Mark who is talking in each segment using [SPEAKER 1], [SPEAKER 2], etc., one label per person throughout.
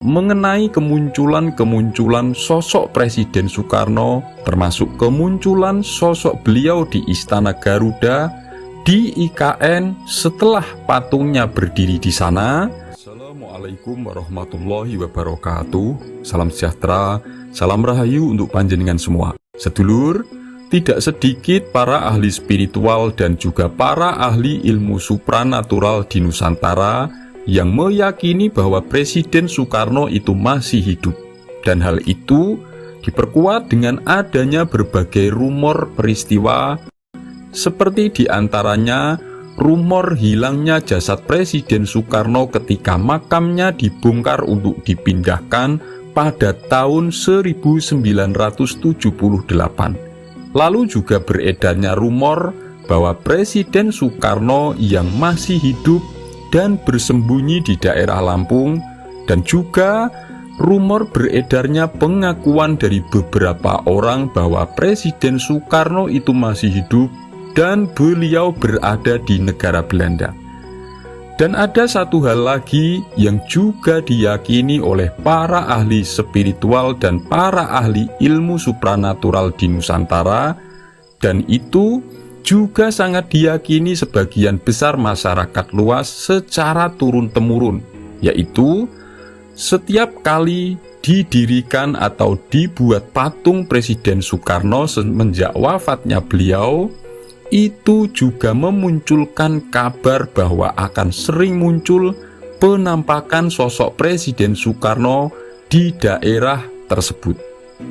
[SPEAKER 1] mengenai kemunculan sosok Presiden Soekarno, termasuk kemunculan sosok beliau di Istana Garuda, di IKN setelah patungnya berdiri di sana. Assalamualaikum warahmatullahi wabarakatuh. Salam sejahtera, salam rahayu untuk panjenengan semua. Sedulur, tidak sedikit para ahli spiritual dan juga para ahli ilmu supranatural di Nusantara yang meyakini bahwa Presiden Soekarno itu masih hidup. Dan hal itu diperkuat dengan adanya berbagai rumor peristiwa, seperti diantaranya rumor hilangnya jasad Presiden Soekarno ketika makamnya dibongkar untuk dipindahkan pada tahun 1978. Lalu juga beredarnya rumor bahwa Presiden Soekarno yang masih hidup dan bersembunyi di daerah Lampung, dan juga rumor beredarnya pengakuan dari beberapa orang bahwa Presiden Soekarno itu masih hidup dan beliau berada di negara Belanda. Dan ada satu hal lagi yang juga diyakini oleh para ahli spiritual dan para ahli ilmu supranatural di Nusantara, dan itu juga sangat diyakini sebagian besar masyarakat luas secara turun-temurun, yaitu setiap kali didirikan atau dibuat patung Presiden Soekarno semenjak wafatnya beliau, itu juga memunculkan kabar bahwa akan sering muncul penampakan sosok Presiden Soekarno di daerah tersebut.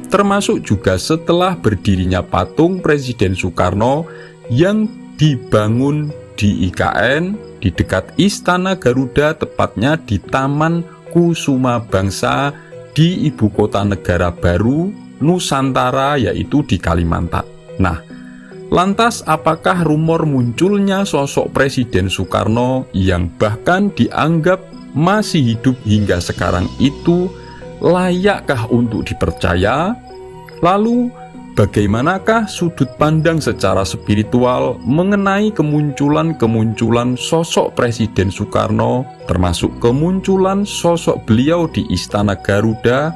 [SPEAKER 1] Termasuk juga setelah berdirinya patung Presiden Soekarno yang dibangun di IKN di dekat Istana Garuda, tepatnya di Taman Kusuma Bangsa di ibu kota negara baru Nusantara, yaitu di Kalimantan. Nah, lantas apakah rumor munculnya sosok Presiden Soekarno yang bahkan dianggap masih hidup hingga sekarang itu layakkah untuk dipercaya? Lalu bagaimanakah sudut pandang secara spiritual mengenai kemunculan sosok Presiden Soekarno, termasuk kemunculan sosok beliau di Istana Garuda,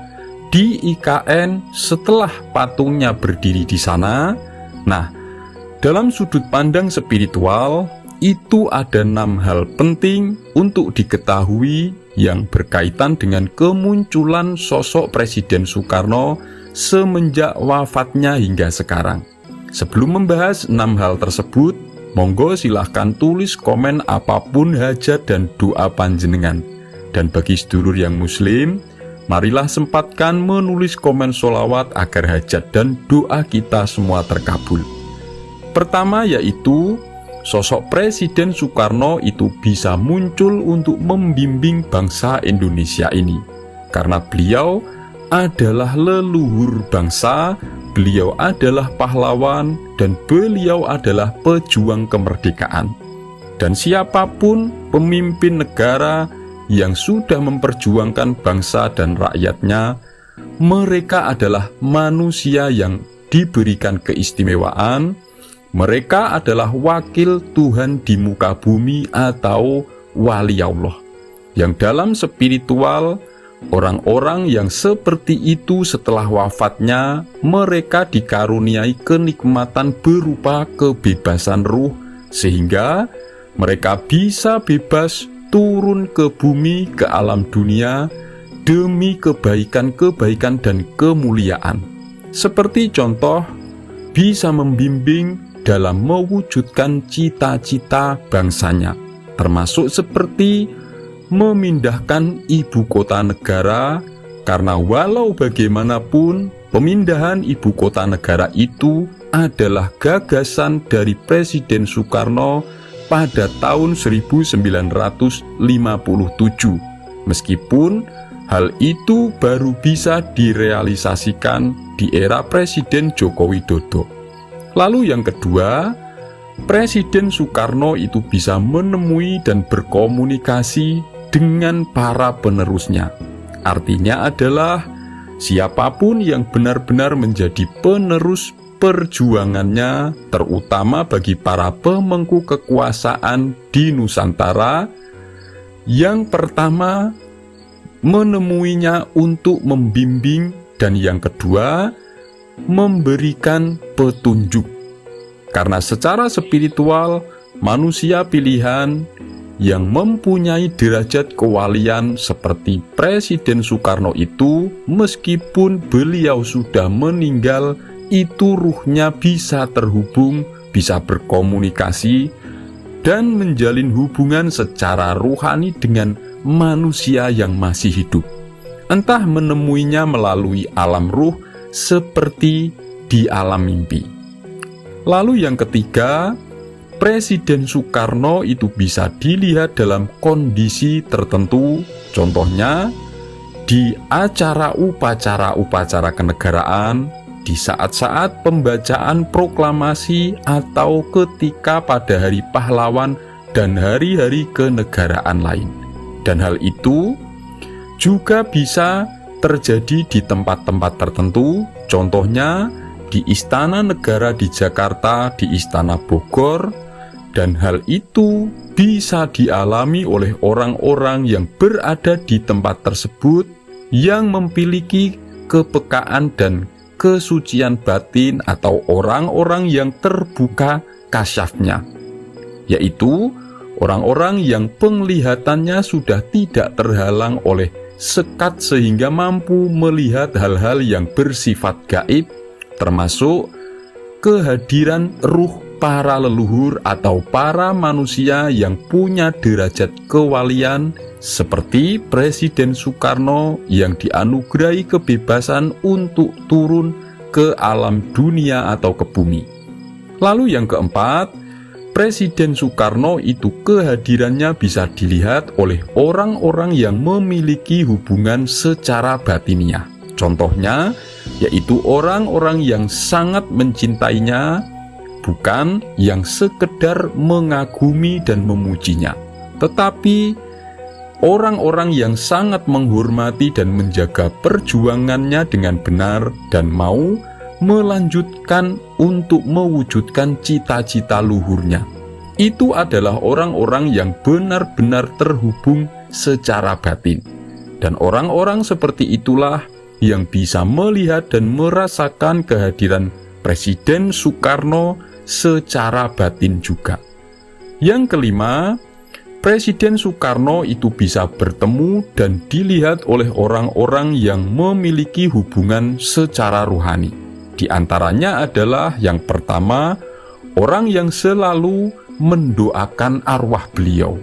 [SPEAKER 1] di IKN setelah patungnya berdiri di sana? Nah, dalam sudut pandang spiritual, itu ada 6 hal penting untuk diketahui yang berkaitan dengan kemunculan sosok Presiden Soekarno semenjak wafatnya hingga sekarang. Sebelum membahas 6 hal tersebut, monggo silahkan tulis komen apapun hajat dan doa panjenengan. Dan bagi sedulur yang muslim, marilah sempatkan menulis komen sholawat agar hajat dan doa kita semua terkabul. Pertama, yaitu sosok Presiden Soekarno itu bisa muncul untuk membimbing bangsa Indonesia ini, karena beliau adalah leluhur bangsa, beliau adalah pahlawan, dan beliau adalah pejuang kemerdekaan. Dan siapapun pemimpin negara yang sudah memperjuangkan bangsa dan rakyatnya, mereka adalah manusia yang diberikan keistimewaan. Mereka adalah wakil Tuhan di muka bumi atau wali Allah, yang dalam spiritual, orang-orang yang seperti itu setelah wafatnya, mereka dikaruniai kenikmatan berupa kebebasan ruh, sehingga mereka bisa bebas turun ke bumi, ke alam dunia, demi kebaikan-kebaikan dan kemuliaan. Seperti contoh, bisa membimbing dalam mewujudkan cita-cita bangsanya, termasuk seperti memindahkan ibu kota negara, karena walau bagaimanapun pemindahan ibu kota negara itu adalah gagasan dari Presiden Soekarno pada tahun 1957, meskipun hal itu baru bisa direalisasikan di era Presiden Joko Widodo. Lalu yang kedua, Presiden Soekarno itu bisa menemui dan berkomunikasi dengan para penerusnya. Artinya adalah siapapun yang benar-benar menjadi penerus perjuangannya, terutama bagi para pemangku kekuasaan di Nusantara. Yang pertama, menemuinya untuk membimbing, dan yang kedua, memberikan petunjuk. Karena secara spiritual, manusia pilihan yang mempunyai derajat kewalian seperti Presiden Soekarno itu, meskipun beliau sudah meninggal, itu ruhnya bisa terhubung, bisa berkomunikasi, dan menjalin hubungan secara rohani dengan manusia yang masih hidup. Entah menemuinya melalui alam ruh seperti di alam mimpi. Lalu yang ketiga, Presiden Soekarno itu bisa dilihat dalam kondisi tertentu, contohnya di acara upacara kenegaraan, di saat-saat pembacaan proklamasi, atau ketika pada hari pahlawan dan hari-hari kenegaraan lain. Dan hal itu juga bisa terjadi di tempat-tempat tertentu, contohnya di Istana Negara di Jakarta, di Istana Bogor, dan hal itu bisa dialami oleh orang-orang yang berada di tempat tersebut yang memiliki kepekaan dan kesucian batin, atau orang-orang yang terbuka kasyafnya, yaitu orang-orang yang penglihatannya sudah tidak terhalang oleh sekat sehingga mampu melihat hal-hal yang bersifat gaib, termasuk kehadiran ruh para leluhur atau para manusia yang punya derajat kewalian, seperti Presiden Soekarno yang dianugerahi kebebasan untuk turun ke alam dunia atau ke bumi. Lalu yang keempat, Presiden Soekarno itu kehadirannya bisa dilihat oleh orang-orang yang memiliki hubungan secara batiniah. Contohnya, yaitu orang-orang yang sangat mencintainya, bukan yang sekedar mengagumi dan memujinya, tetapi orang-orang yang sangat menghormati dan menjaga perjuangannya dengan benar dan mau melanjutkan untuk mewujudkan cita-cita luhurnya. Itu adalah orang-orang yang benar-benar terhubung secara batin. Dan orang-orang seperti itulah yang bisa melihat dan merasakan kehadiran Presiden Soekarno secara batin juga. Yang kelima, Presiden Soekarno itu bisa bertemu dan dilihat oleh orang-orang yang memiliki hubungan secara rohani. Di antaranya adalah yang pertama, orang yang selalu mendoakan arwah beliau.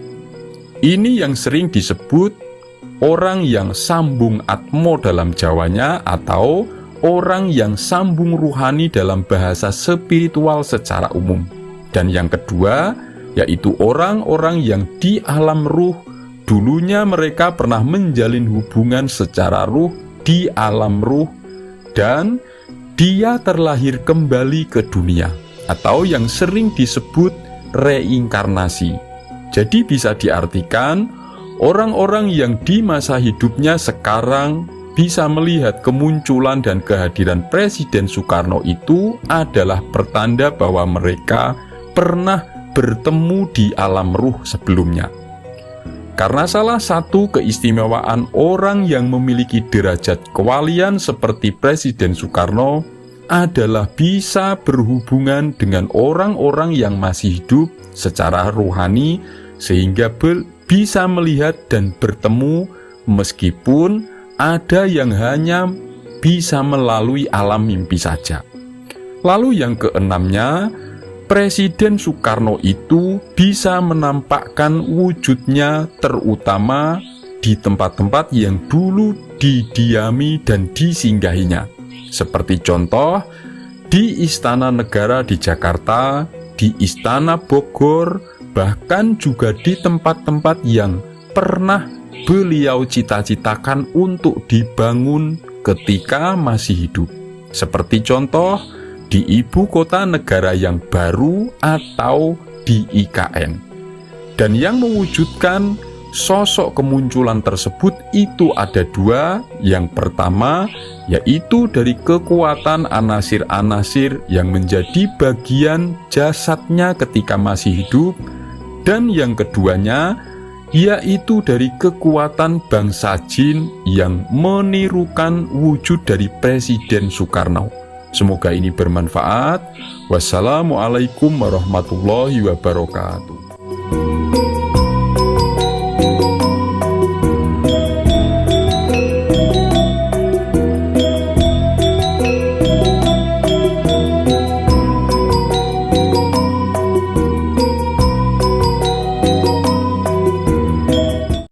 [SPEAKER 1] Ini yang sering disebut orang yang sambung atmo dalam Jawanya, atau orang yang sambung ruhani dalam bahasa spiritual secara umum. Dan yang kedua, yaitu orang-orang yang di alam ruh, dulunya mereka pernah menjalin hubungan secara ruh di alam ruh, dan dia terlahir kembali ke dunia, atau yang sering disebut reinkarnasi. Jadi bisa diartikan, orang-orang yang di masa hidupnya sekarang bisa melihat kemunculan dan kehadiran Presiden Soekarno itu adalah pertanda bahwa mereka pernah bertemu di alam ruh sebelumnya. Karena salah satu keistimewaan orang yang memiliki derajat kewalian seperti Presiden Soekarno adalah bisa berhubungan dengan orang-orang yang masih hidup secara rohani, sehingga bisa melihat dan bertemu, meskipun ada yang hanya bisa melalui alam mimpi saja. Lalu yang keenamnya, Presiden Soekarno itu bisa menampakkan wujudnya terutama di tempat-tempat yang dulu didiami dan disinggahinya. Seperti contoh, di Istana Negara di Jakarta, di Istana Bogor, bahkan juga di tempat-tempat yang pernah beliau cita-citakan untuk dibangun ketika masih hidup. Seperti contoh, di ibu kota negara yang baru atau di IKN. Dan yang mewujudkan sosok kemunculan tersebut itu ada dua. Yang pertama, yaitu dari kekuatan anasir-anasir yang menjadi bagian jasadnya ketika masih hidup. Dan yang keduanya, yaitu dari kekuatan bangsa jin yang menirukan wujud dari Presiden Soekarno. Semoga ini bermanfaat. Wassalamualaikum warahmatullahi wabarakatuh.